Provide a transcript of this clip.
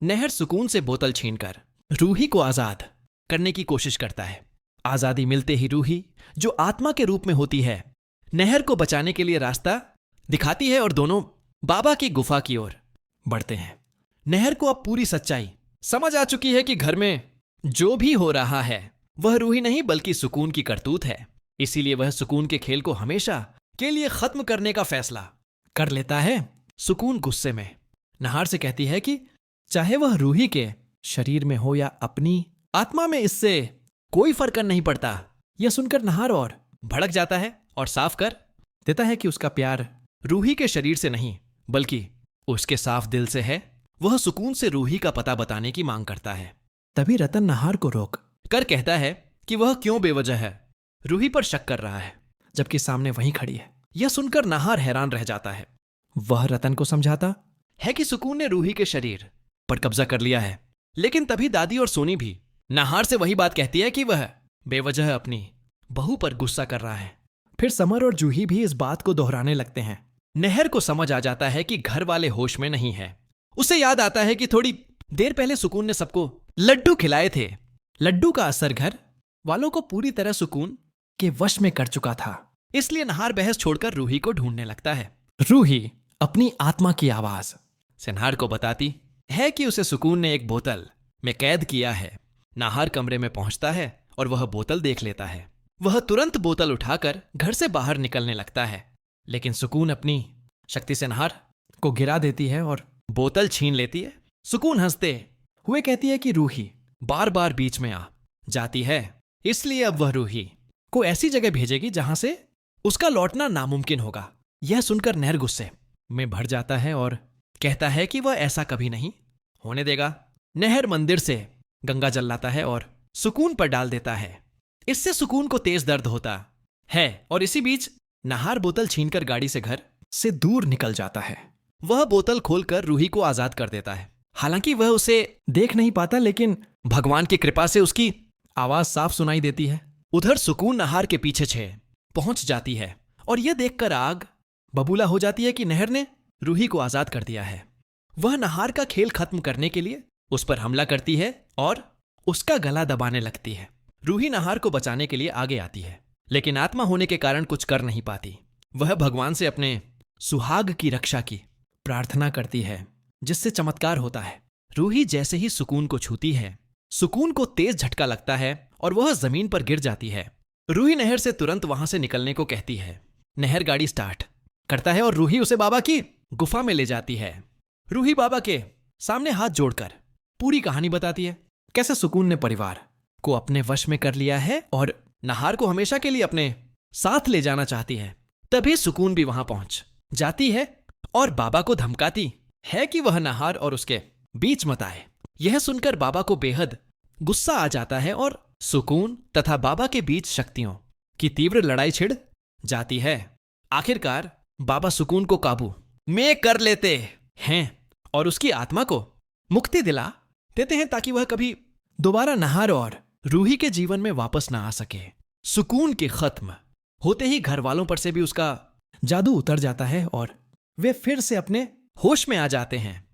नहर सुकून से बोतल छीनकर रूही को आजाद करने की कोशिश करता है। आजादी मिलते ही रूही, जो आत्मा के रूप में होती है, नहर को बचाने के लिए रास्ता दिखाती है और दोनों बाबा की गुफा की ओर बढ़ते हैं। नहर को अब पूरी सच्चाई समझ आ चुकी है कि घर में जो भी हो रहा है वह रूही नहीं बल्कि सुकून की करतूत है। इसीलिए वह सुकून के खेल को हमेशा के लिए खत्म करने का फैसला कर लेता है। सुकून गुस्से में नहार से कहती है कि चाहे वह रूही के शरीर में हो या अपनी आत्मा में, इससे कोई फर्क नहीं पड़ता। यह सुनकर नहार और भड़क जाता है और साफ कर देता है कि उसका प्यार रूही के शरीर से नहीं बल्कि उसके साफ दिल से है। वह सुकून से रूही का पता बताने की मांग करता है। तभी रतन नहार को रोक कर कहता है कि वह क्यों बेवजह है रूही पर शक कर रहा है, जबकि सामने वहीं खड़ी है। यह सुनकर नहार हैरान रह जाता है। वह रतन को समझाता है कि सुकून ने रूही के शरीर पर कब्जा कर लिया है, लेकिन तभी दादी और सोनी भी नहार से वही बात कहती है कि वह बेवजह अपनी बहू पर गुस्सा कर रहा है। फिर समर और जूही भी इस बात को दोहराने लगते हैं। नहर को समझ आ जाता है कि घर वाले होश में नहीं है। उसे याद आता है कि थोड़ी देर पहले सुकून ने सबको लड्डू खिलाए थे। लड्डू का असर घर वालों को पूरी तरह सुकून के वश में कर चुका था। इसलिए नहार बहस छोड़कर रूही को ढूंढने लगता है। रूही अपनी आत्मा की आवाज से नहार को बताती है कि उसे सुकून ने एक बोतल में कैद किया है। नहार कमरे में पहुंचता है और वह बोतल देख लेता है। वह तुरंत बोतल उठाकर घर से बाहर निकलने लगता है, लेकिन सुकून अपनी शक्ति से नहार को गिरा देती है और बोतल छीन लेती है। सुकून हंसते हुए कहती है कि रूही बार बार बीच में आ जाती है, इसलिए अब वह रूही को ऐसी जगह भेजेगी जहां से उसका लौटना नामुमकिन होगा। यह सुनकर नहर गुस्से में भर जाता है और कहता है कि वह ऐसा कभी नहीं होने देगा। नहर मंदिर से गंगा जल लाता है और सुकून पर डाल देता है। इससे सुकून को तेज दर्द होता है और इसी बीच नहार बोतल छीनकर गाड़ी से घर से दूर निकल जाता है। वह बोतल खोलकर रूही को आजाद कर देता है। हालांकि वह उसे देख नहीं पाता, लेकिन भगवान की कृपा से उसकी आवाज साफ सुनाई देती है। उधर सुकून नहार के पीछे पहुंच जाती है और यह देखकर आग बबूला हो जाती है कि नहर ने रूही को आजाद कर दिया है। वह नहार का खेल खत्म करने के लिए उस पर हमला करती है और उसका गला दबाने लगती है। रूही नहार को बचाने के लिए आगे आती है, लेकिन आत्मा होने के कारण कुछ कर नहीं पाती। वह भगवान से अपने सुहाग की रक्षा की प्रार्थना करती है, जिससे चमत्कार होता है। रूही जैसे ही सुकून को छूती है, सुकून को तेज झटका लगता है और वह जमीन पर गिर जाती है। रूही नहर से तुरंत वहां से निकलने को कहती है। नहर गाड़ी स्टार्ट करता है और रूही उसे बाबा की गुफा में ले जाती है। रूही बाबा के सामने हाथ जोड़कर पूरी कहानी बताती है, कैसे सुकून ने परिवार को अपने वश में कर लिया है और नहार को हमेशा के लिए अपने साथ ले जाना चाहती है। तभी सुकून भी वहां पहुंच जाती है और बाबा को धमकाती है कि वह नहार और उसके बीच मत आए। यह सुनकर बाबा को बेहद गुस्सा आ जाता है और सुकून तथा बाबा के बीच शक्तियों की तीव्र लड़ाई छिड़ जाती है। आखिरकार बाबा सुकून को काबू में कर लेते हैं और उसकी आत्मा को मुक्ति दिला देते हैं, ताकि वह कभी दोबारा नहार और रूही के जीवन में वापस ना आ सके। सुकून के खत्म होते ही घर वालों पर से भी उसका जादू उतर जाता है और वे फिर से अपने होश में आ जाते हैं।